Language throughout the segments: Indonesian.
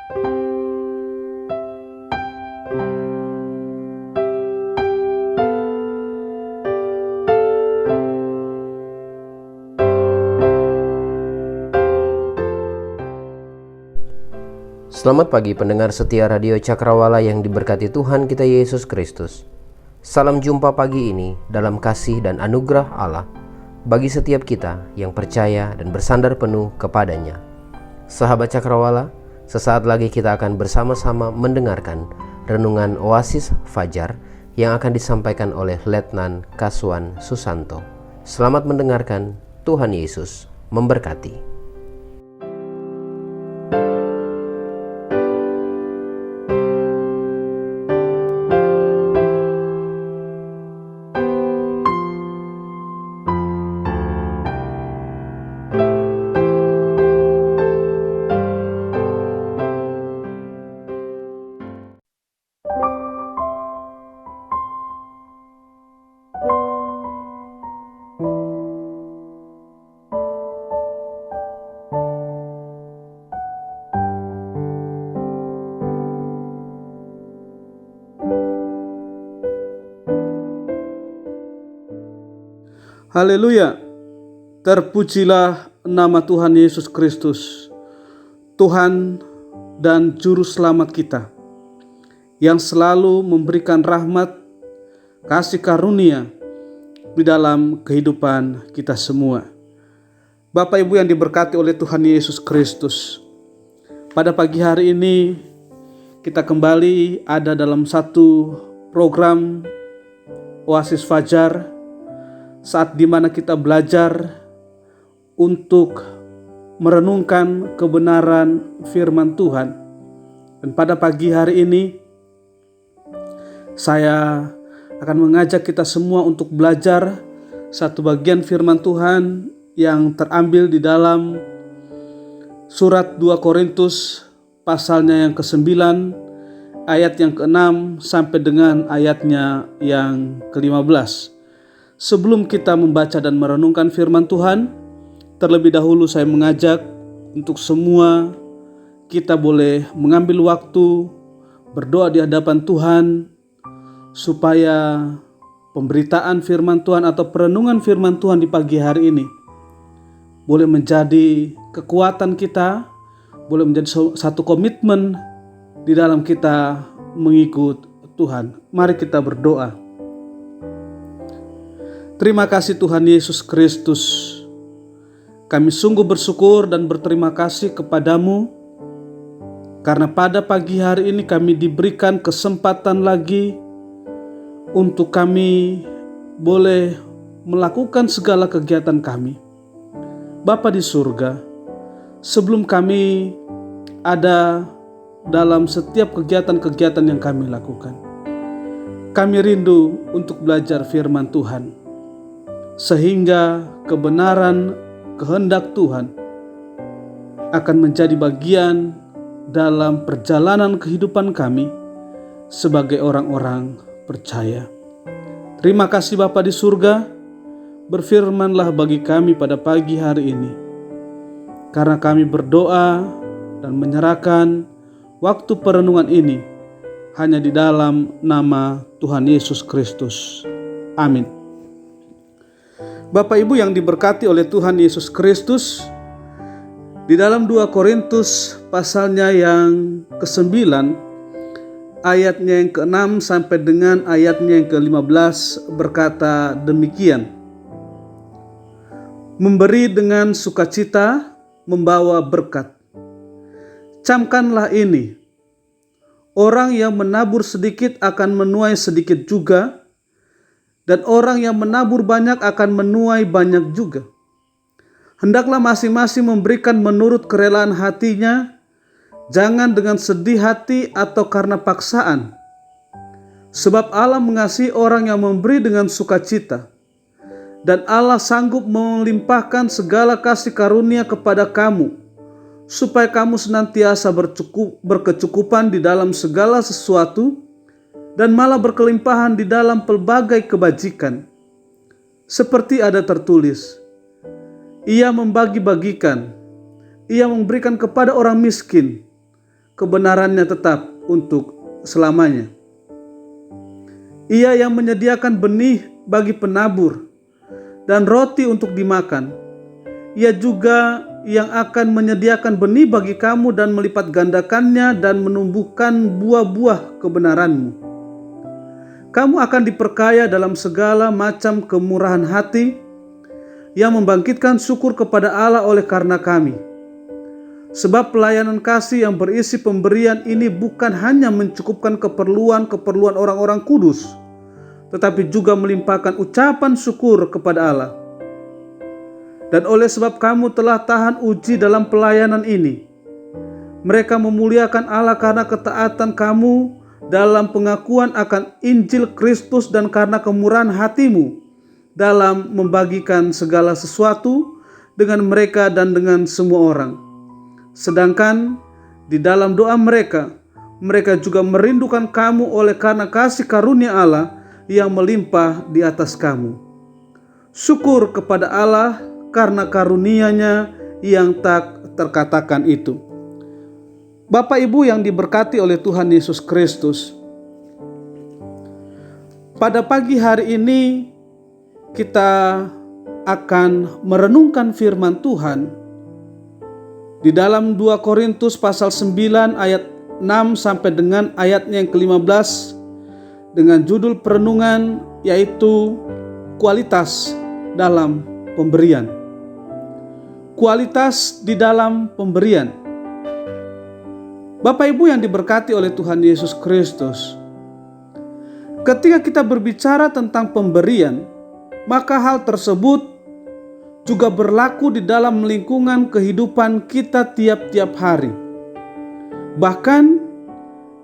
Selamat pagi pendengar setia Radio Cakrawala yang diberkati Tuhan kita Yesus Kristus. Salam jumpa pagi ini dalam kasih dan anugerah Allah bagi setiap kita yang percaya dan bersandar penuh kepadanya. Sahabat Cakrawala, sesaat lagi kita akan bersama-sama mendengarkan renungan Oasis Fajar yang akan disampaikan oleh Letnan Kaswan Susanto. Selamat mendengarkan, Tuhan Yesus memberkati. Haleluya, terpujilah nama Tuhan Yesus Kristus, Tuhan dan Juru Selamat kita, yang selalu memberikan rahmat, kasih karunia di dalam kehidupan kita semua. Bapak Ibu yang diberkati oleh Tuhan Yesus Kristus, pada pagi hari ini kita kembali ada dalam satu program Oasis Fajar, saat dimana kita belajar untuk merenungkan kebenaran firman Tuhan. Dan pada pagi hari ini saya akan mengajak kita semua untuk belajar satu bagian firman Tuhan yang terambil di dalam surat 2 Korintus pasalnya yang ke-9 ayat yang ke-6 sampai dengan ayatnya yang ke-15. Sebelum kita membaca dan merenungkan firman Tuhan, terlebih dahulu saya mengajak untuk semua kita boleh mengambil waktu berdoa di hadapan Tuhan supaya pemberitaan firman Tuhan atau perenungan firman Tuhan di pagi hari ini boleh menjadi kekuatan kita, boleh menjadi satu komitmen di dalam kita mengikut Tuhan. Mari kita berdoa. Terima kasih Tuhan Yesus Kristus. Kami sungguh bersyukur dan berterima kasih kepadamu karena pada pagi hari ini kami diberikan kesempatan lagi untuk kami boleh melakukan segala kegiatan kami. Bapa di surga, sebelum kami ada dalam setiap kegiatan-kegiatan yang kami lakukan, kami rindu untuk belajar firman Tuhan, sehingga kebenaran kehendak Tuhan akan menjadi bagian dalam perjalanan kehidupan kami sebagai orang-orang percaya. Terima kasih Bapa di surga, berfirmanlah bagi kami pada pagi hari ini, karena kami berdoa dan menyerahkan waktu perenungan ini hanya di dalam nama Tuhan Yesus Kristus. Amin. Bapak Ibu yang diberkati oleh Tuhan Yesus Kristus, di dalam 2 Korintus pasalnya yang ke-9 ayatnya yang ke-6 sampai dengan ayatnya yang ke-15 berkata demikian. Memberi dengan sukacita membawa berkat. Camkanlah ini, orang yang menabur sedikit akan menuai sedikit juga, dan orang yang menabur banyak akan menuai banyak juga. Hendaklah masing-masing memberikan menurut kerelaan hatinya, jangan dengan sedih hati atau karena paksaan. Sebab Allah mengasihi orang yang memberi dengan sukacita, dan Allah sanggup melimpahkan segala kasih karunia kepada kamu, supaya kamu senantiasa berkecukupan di dalam segala sesuatu, dan malah berkelimpahan di dalam pelbagai kebajikan. Seperti ada tertulis, Ia membagi-bagikan, Ia memberikan kepada orang miskin, kebenarannya tetap untuk selamanya. Ia yang menyediakan benih bagi penabur dan roti untuk dimakan. Ia juga yang akan menyediakan benih bagi kamu dan melipat gandakannya dan menumbuhkan buah-buah kebenaranmu. Kamu akan diperkaya dalam segala macam kemurahan hati yang membangkitkan syukur kepada Allah oleh karena kami. Sebab pelayanan kasih yang berisi pemberian ini bukan hanya mencukupkan keperluan orang-orang kudus, tetapi juga melimpahkan ucapan syukur kepada Allah. Dan oleh sebab kamu telah tahan uji dalam pelayanan ini, mereka memuliakan Allah karena ketaatan kamu dalam pengakuan akan Injil Kristus dan karena kemurahan hatimu dalam membagikan segala sesuatu dengan mereka dan dengan semua orang. Sedangkan di dalam doa mereka juga merindukan kamu oleh karena kasih karunia Allah yang melimpah di atas kamu. Syukur kepada Allah karena karunia-Nya yang tak terkatakan itu. Bapak Ibu yang diberkati oleh Tuhan Yesus Kristus, pada pagi hari ini kita akan merenungkan firman Tuhan di dalam 2 Korintus pasal 9 ayat 6 sampai dengan ayatnya yang ke-15 dengan judul perenungan yaitu kualitas dalam pemberian. Kualitas di dalam pemberian. Bapak Ibu yang diberkati oleh Tuhan Yesus Kristus, ketika kita berbicara tentang pemberian, maka hal tersebut juga berlaku di dalam lingkungan kehidupan kita tiap-tiap hari. Bahkan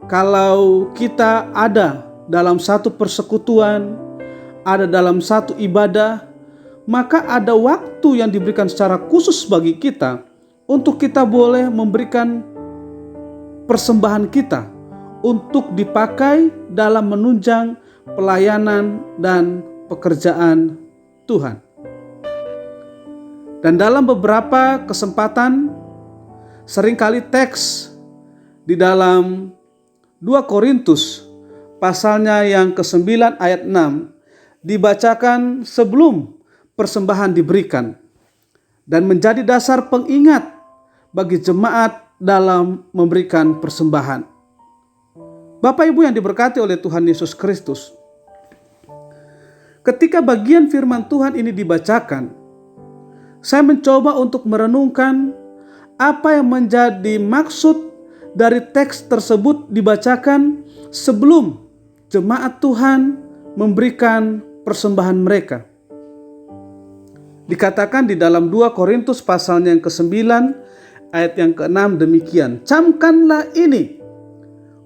kalau kita ada dalam satu persekutuan, ada dalam satu ibadah, maka ada waktu yang diberikan secara khusus bagi kita untuk kita boleh memberikan persembahan kita untuk dipakai dalam menunjang pelayanan dan pekerjaan Tuhan. Dan dalam beberapa kesempatan, seringkali teks di dalam 2 Korintus pasalnya yang ke-9 ayat 6 dibacakan sebelum persembahan diberikan dan menjadi dasar pengingat bagi jemaat dalam memberikan persembahan. Bapak Ibu yang diberkati oleh Tuhan Yesus Kristus, ketika bagian firman Tuhan ini dibacakan, saya mencoba untuk merenungkan apa yang menjadi maksud dari teks tersebut dibacakan sebelum jemaat Tuhan memberikan persembahan mereka. Dikatakan di dalam 2 Korintus pasalnya yang ke-9 ayat yang ke-6 demikian. Camkanlah ini,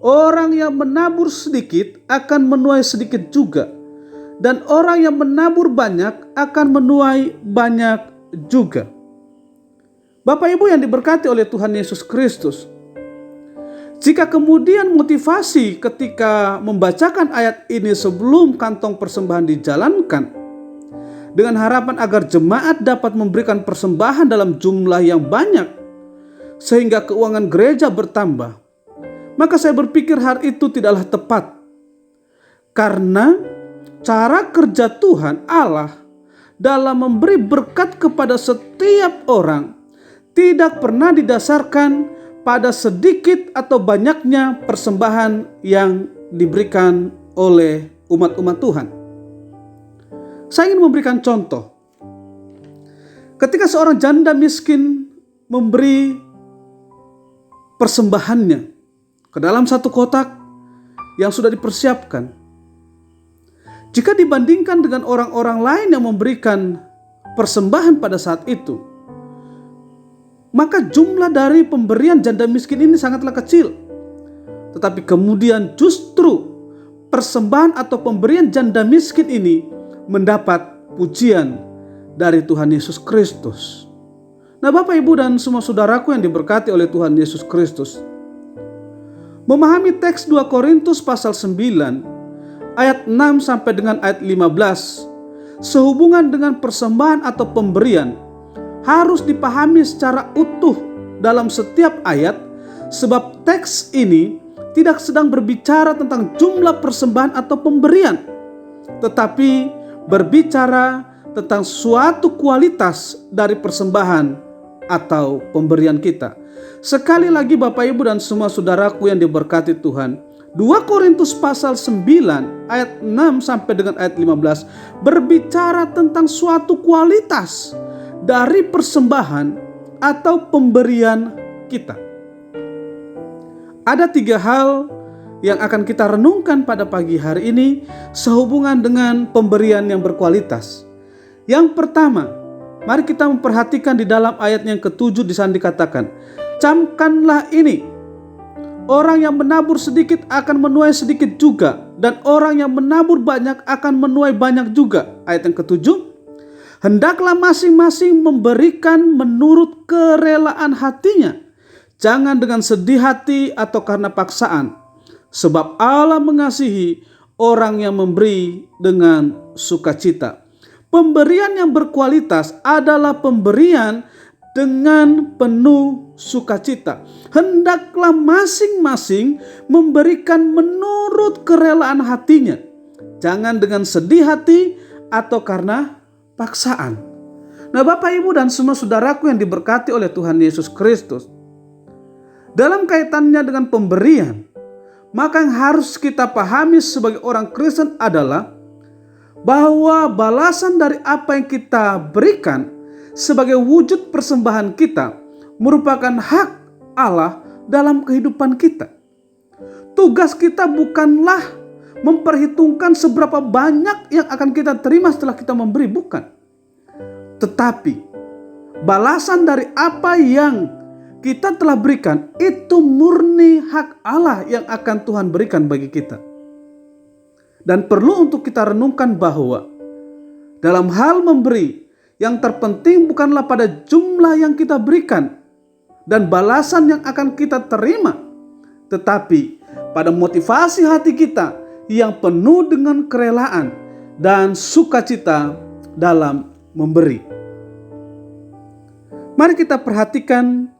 orang yang menabur sedikit akan menuai sedikit juga, dan orang yang menabur banyak akan menuai banyak juga. Bapak Ibu yang diberkati oleh Tuhan Yesus Kristus, jika kemudian motivasi ketika membacakan ayat ini sebelum kantong persembahan dijalankan dengan harapan agar jemaat dapat memberikan persembahan dalam jumlah yang banyak sehingga keuangan gereja bertambah, maka saya berpikir hal itu tidaklah tepat. Karena cara kerja Tuhan Allah dalam memberi berkat kepada setiap orang tidak pernah didasarkan pada sedikit atau banyaknya persembahan yang diberikan oleh umat-umat Tuhan. Saya ingin memberikan contoh. Ketika seorang janda miskin memberi persembahannya ke dalam satu kotak yang sudah dipersiapkan, jika dibandingkan dengan orang-orang lain yang memberikan persembahan pada saat itu, maka jumlah dari pemberian janda miskin ini sangatlah kecil. Tetapi kemudian justru persembahan atau pemberian janda miskin ini mendapat pujian dari Tuhan Yesus Kristus. Nah, Bapak Ibu dan semua saudaraku yang diberkati oleh Tuhan Yesus Kristus, memahami teks 2 Korintus pasal 9 ayat 6 sampai dengan ayat 15 sehubungan dengan persembahan atau pemberian harus dipahami secara utuh dalam setiap ayat Sebab teks ini tidak sedang berbicara tentang jumlah persembahan atau pemberian, tetapi berbicara tentang suatu kualitas dari persembahan atau pemberian kita. Sekali lagi Bapak Ibu dan semua saudaraku yang diberkati Tuhan, 2 Korintus pasal 9 ayat 6 sampai dengan ayat 15 berbicara tentang suatu kualitas dari persembahan atau pemberian kita. Ada 3 hal yang akan kita renungkan pada pagi hari ini sehubungan dengan pemberian yang berkualitas. Yang pertama, mari kita memperhatikan di dalam ayat yang ke-7 di sana dikatakan, camkanlah ini, orang yang menabur sedikit akan menuai sedikit juga, dan orang yang menabur banyak akan menuai banyak juga. Ayat yang ke-7, hendaklah masing-masing memberikan menurut kerelaan hatinya, jangan dengan sedih hati atau karena paksaan, sebab Allah mengasihi orang yang memberi dengan sukacita. Pemberian yang berkualitas adalah pemberian dengan penuh sukacita. Hendaklah masing-masing memberikan menurut kerelaan hatinya, jangan dengan sedih hati atau karena paksaan. Nah, Bapak Ibu dan semua saudaraku yang diberkati oleh Tuhan Yesus Kristus, dalam kaitannya dengan pemberian, maka yang harus kita pahami sebagai orang Kristen adalah bahwa balasan dari apa yang kita berikan sebagai wujud persembahan kita merupakan hak Allah dalam kehidupan kita. Tugas kita bukanlah memperhitungkan seberapa banyak yang akan kita terima setelah kita memberi, bukan. Tetapi balasan dari apa yang kita telah berikan itu murni hak Allah yang akan Tuhan berikan bagi kita. Dan perlu untuk kita renungkan bahwa dalam hal memberi, yang terpenting bukanlah pada jumlah yang kita berikan dan balasan yang akan kita terima, tetapi pada motivasi hati kita yang penuh dengan kerelaan dan sukacita dalam memberi. Mari kita perhatikan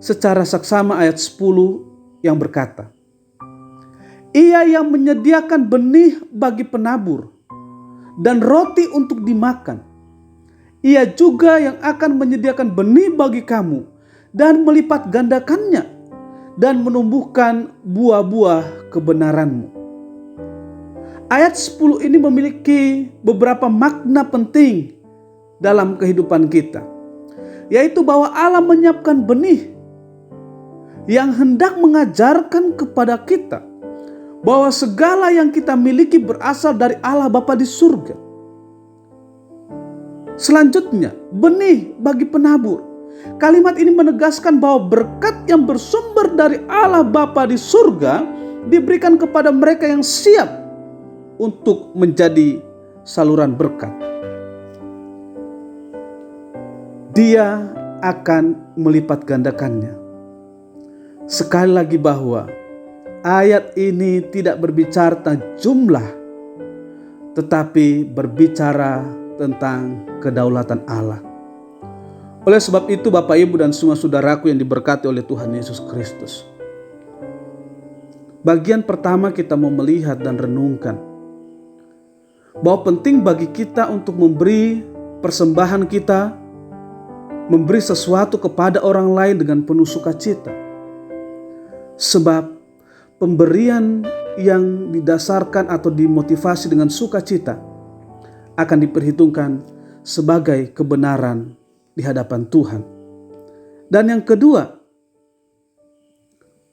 secara saksama ayat 10 yang berkata, ia yang menyediakan benih bagi penabur dan roti untuk dimakan, ia juga yang akan menyediakan benih bagi kamu dan melipat gandakannya dan menumbuhkan buah-buah kebenaranmu. Ayat 10 ini memiliki beberapa makna penting dalam kehidupan kita, yaitu bahwa Allah menyiapkan benih yang hendak mengajarkan kepada kita bahwa segala yang kita miliki berasal dari Allah Bapa di surga. Selanjutnya, benih bagi penabur. Kalimat ini menegaskan bahwa berkat yang bersumber dari Allah Bapa di surga diberikan kepada mereka yang siap untuk menjadi saluran berkat. Dia akan melipat gandakannya. Sekali lagi bahwa ayat ini tidak berbicara tentang jumlah, tetapi berbicara tentang kedaulatan Allah. Oleh sebab itu Bapak Ibu dan semua saudaraku yang diberkati oleh Tuhan Yesus Kristus, bagian pertama kita mau melihat dan renungkan bahwa penting bagi kita untuk memberi persembahan kita, memberi sesuatu kepada orang lain dengan penuh sukacita. Sebab pemberian yang didasarkan atau dimotivasi dengan sukacita akan diperhitungkan sebagai kebenaran di hadapan Tuhan. Dan yang kedua,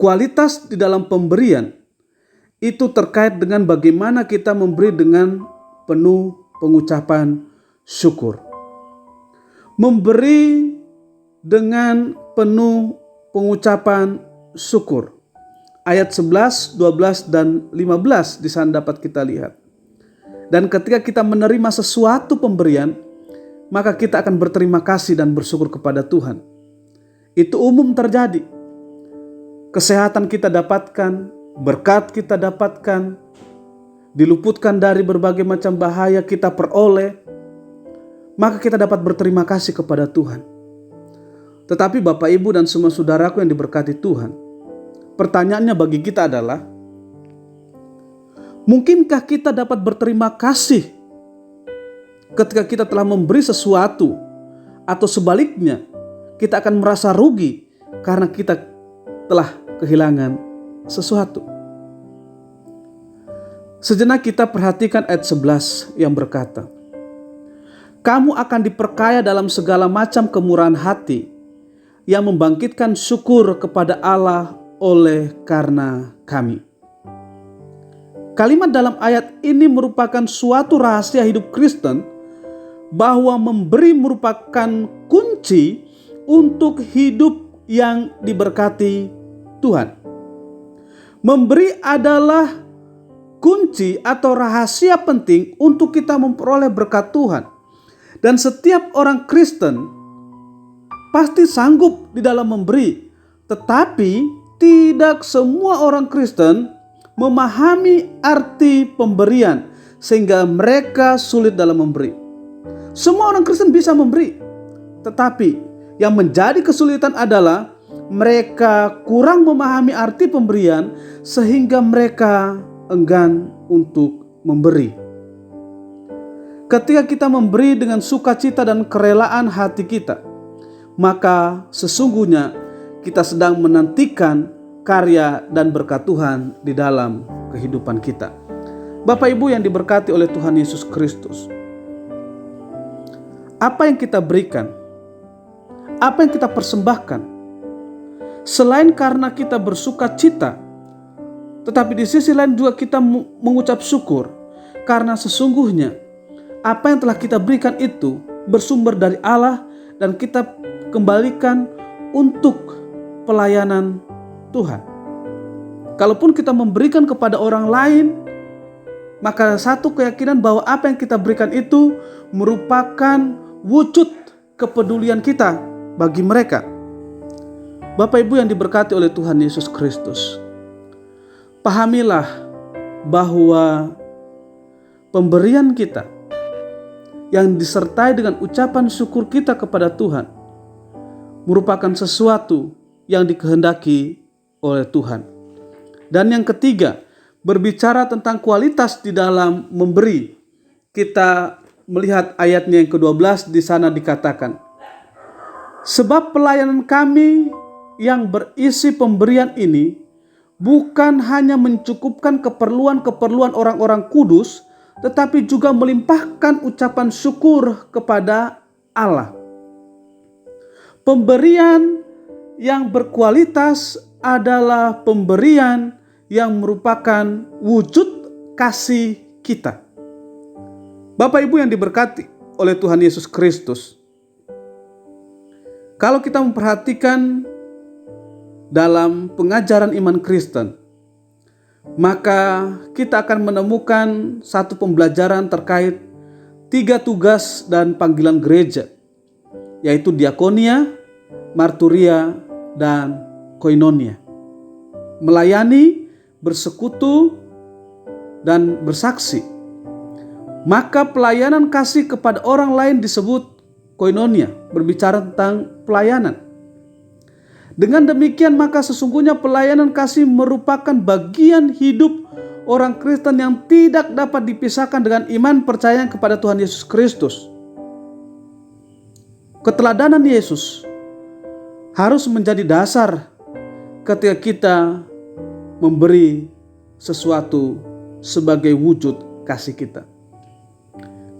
kualitas di dalam pemberian itu terkait dengan bagaimana kita memberi dengan penuh pengucapan syukur. Memberi dengan penuh pengucapan syukur. Ayat 11, 12, dan 15 di sana dapat kita lihat. Dan ketika kita menerima sesuatu pemberian, maka kita akan berterima kasih dan bersyukur kepada Tuhan. Itu umum terjadi. Kesehatan kita dapatkan, berkat kita dapatkan, diluputkan dari berbagai macam bahaya kita peroleh, maka kita dapat berterima kasih kepada Tuhan. Tetapi Bapak Ibu dan semua saudaraku yang diberkati Tuhan, Pertanyaannya bagi kita adalah, mungkinkah kita dapat berterima kasih ketika kita telah memberi sesuatu, atau sebaliknya kita akan merasa rugi karena kita telah kehilangan sesuatu? Sejenak kita perhatikan ayat 11 yang berkata, "Kamu akan diperkaya dalam segala macam kemurahan hati yang membangkitkan syukur kepada Allah oleh karena kami." Kalimat dalam ayat ini merupakan suatu rahasia hidup Kristen, bahwa memberi merupakan kunci untuk hidup yang diberkati Tuhan. Memberi adalah kunci atau rahasia penting untuk kita memperoleh berkat Tuhan. Dan setiap orang Kristen pasti sanggup di dalam memberi. Tetapi tidak semua orang Kristen memahami arti pemberian sehingga mereka sulit dalam memberi. Semua orang Kristen bisa memberi, tetapi yang menjadi kesulitan adalah mereka kurang memahami arti pemberian sehingga mereka enggan untuk memberi. Ketika kita memberi dengan sukacita dan kerelaan hati kita, maka sesungguhnya kita sedang menantikan karya dan berkat Tuhan di dalam kehidupan kita. Bapak Ibu yang diberkati oleh Tuhan Yesus Kristus, apa yang kita berikan, apa yang kita persembahkan, selain karena kita bersuka cita, tetapi di sisi lain juga kita mengucap syukur karena sesungguhnya apa yang telah kita berikan itu bersumber dari Allah dan kita kembalikan untuk pelayanan Tuhan. Kalaupun kita memberikan kepada orang lain, maka satu keyakinan bahwa apa yang kita berikan itu merupakan wujud kepedulian kita bagi mereka. Bapak Ibu yang diberkati oleh Tuhan Yesus Kristus, pahamilah bahwa pemberian kita yang disertai dengan ucapan syukur kita kepada Tuhan merupakan sesuatu yang dikehendaki oleh Tuhan. Dan yang ketiga, berbicara tentang kualitas di dalam memberi, kita melihat ayatnya yang ke-12 di sana dikatakan, "Sebab pelayanan kami yang berisi pemberian ini bukan hanya mencukupkan keperluan-keperluan orang-orang kudus, tetapi juga melimpahkan ucapan syukur kepada Allah." Pemberian yang berkualitas adalah pemberian yang merupakan wujud kasih kita. Bapak Ibu yang diberkati oleh Tuhan Yesus Kristus, kalau kita memperhatikan dalam pengajaran iman Kristen, maka kita akan menemukan satu pembelajaran terkait 3 tugas dan panggilan gereja, yaitu diakonia, marturia, dan koinonia. Melayani, bersekutu, dan bersaksi. Maka pelayanan kasih kepada orang lain disebut koinonia, berbicara tentang pelayanan. Dengan demikian maka sesungguhnya pelayanan kasih merupakan bagian hidup orang Kristen yang tidak dapat dipisahkan dengan iman percaya kepada Tuhan Yesus Kristus. Keteladanan Yesus harus menjadi dasar ketika kita memberi sesuatu sebagai wujud kasih kita.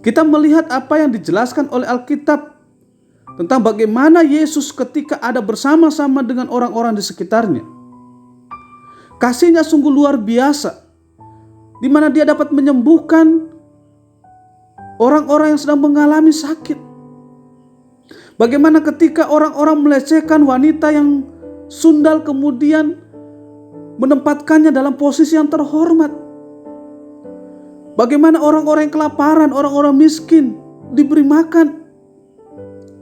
Kita melihat apa yang dijelaskan oleh Alkitab tentang bagaimana Yesus ketika ada bersama-sama dengan orang-orang di sekitarnya. Kasihnya sungguh luar biasa, di mana dia dapat menyembuhkan orang-orang yang sedang mengalami sakit. Bagaimana ketika orang-orang melecehkan wanita yang sundal kemudian menempatkannya dalam posisi yang terhormat. Bagaimana orang-orang yang kelaparan, orang-orang miskin diberi makan.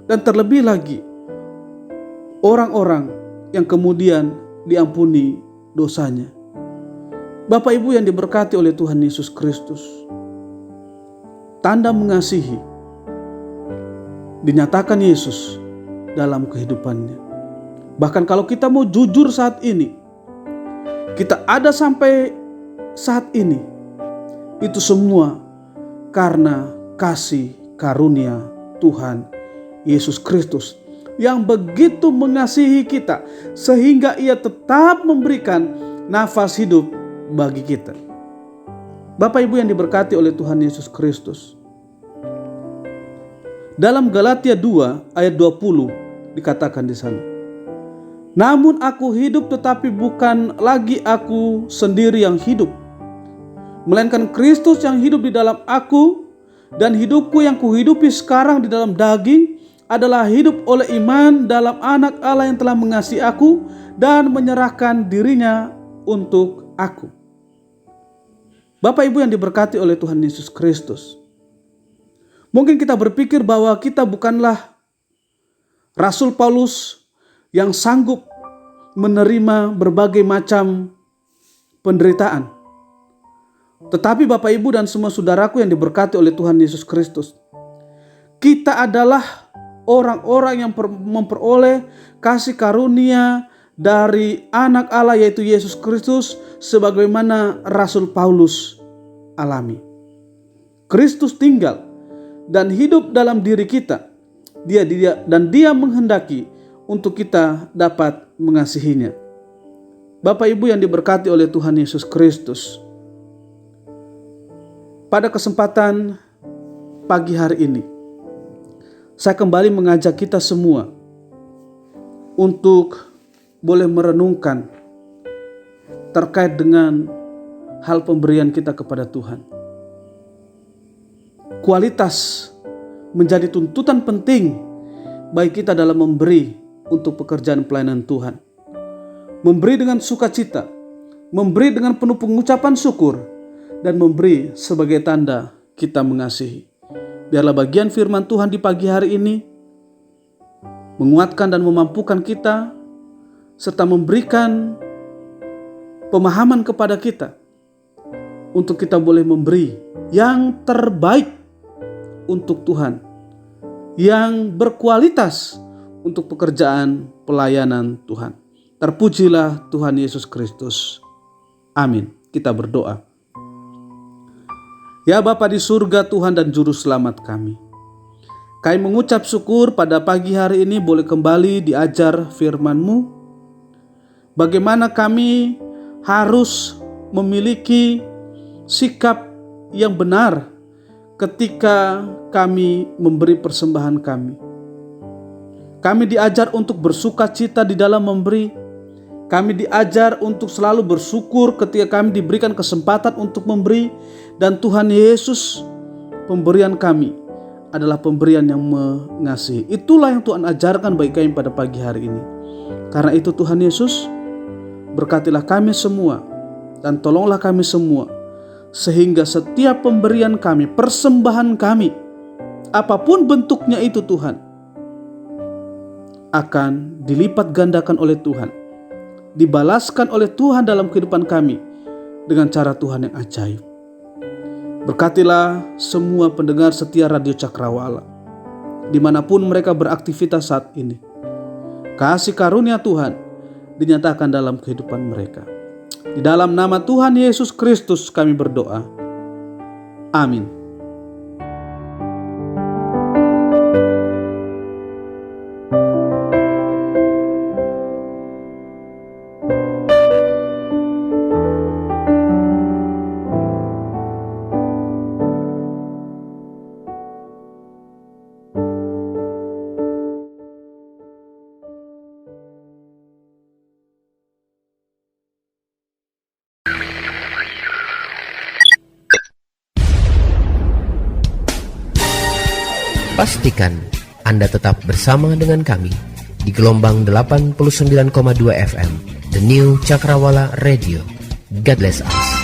Dan terlebih lagi, orang-orang yang kemudian diampuni dosanya. Bapak Ibu yang diberkati oleh Tuhan Yesus Kristus, tanda mengasihi dinyatakan Yesus dalam kehidupannya. Bahkan kalau kita mau jujur saat ini, kita ada sampai saat ini, itu semua karena kasih karunia Tuhan Yesus Kristus yang begitu mengasihi kita sehingga Ia tetap memberikan nafas hidup bagi kita. Bapak Ibu yang diberkati oleh Tuhan Yesus Kristus, dalam Galatia 2 ayat 20 dikatakan di sana, namun aku hidup tetapi bukan lagi aku sendiri yang hidup, melainkan Kristus yang hidup di dalam aku, dan hidupku yang kuhidupi sekarang di dalam daging adalah hidup oleh iman dalam Anak Allah yang telah mengasihi aku dan menyerahkan dirinya untuk aku. Bapak Ibu yang diberkati oleh Tuhan Yesus Kristus, mungkin kita berpikir bahwa kita bukanlah Rasul Paulus yang sanggup menerima berbagai macam penderitaan. Tetapi Bapak Ibu dan semua saudaraku yang diberkati oleh Tuhan Yesus Kristus, kita adalah orang-orang yang memperoleh kasih karunia dari Anak Allah yaitu Yesus Kristus sebagaimana Rasul Paulus alami. Kristus tinggal dan hidup dalam diri kita. Dia menghendaki untuk kita dapat mengasihinya. Bapak Ibu yang diberkati oleh Tuhan Yesus Kristus, pada kesempatan pagi hari ini, saya kembali mengajak kita semua untuk boleh merenungkan terkait dengan hal pemberian kita kepada Tuhan. Kualitas menjadi tuntutan penting bagi kita dalam memberi untuk pekerjaan pelayanan Tuhan. Memberi dengan sukacita, memberi dengan penuh pengucapan syukur, dan memberi sebagai tanda kita mengasihi. Biarlah bagian firman Tuhan di pagi hari ini menguatkan dan memampukan kita, serta memberikan pemahaman kepada kita untuk kita boleh memberi yang terbaik untuk Tuhan, yang berkualitas untuk pekerjaan pelayanan Tuhan. Terpujilah Tuhan Yesus Kristus. Amin. Kita berdoa. Ya Bapa di surga, Tuhan dan Juru Selamat kami, mengucap syukur pada pagi hari ini boleh kembali diajar firman-Mu. Bagaimana kami harus memiliki sikap yang benar ketika kami memberi persembahan kami. Kami diajar untuk bersuka cita di dalam memberi. Kami diajar untuk selalu bersyukur ketika kami diberikan kesempatan untuk memberi. Dan Tuhan Yesus, pemberian kami adalah pemberian yang mengasihi. Itulah yang Tuhan ajarkan bagi kami pada pagi hari ini. Karena itu Tuhan Yesus, berkatilah kami semua dan tolonglah kami semua, sehingga setiap pemberian kami, persembahan kami, apapun bentuknya itu Tuhan, akan dilipat gandakan oleh Tuhan, dibalaskan oleh Tuhan dalam kehidupan kami dengan cara Tuhan yang ajaib. Berkatilah semua pendengar setia Radio Cakrawala, dimanapun mereka beraktivitas saat ini. Kasih karunia Tuhan dinyatakan dalam kehidupan mereka. Di dalam nama Tuhan Yesus Kristus kami berdoa. Amin. Pastikan Anda tetap bersama dengan kami di gelombang 89,2 FM, The New Cakrawala Radio. God bless us.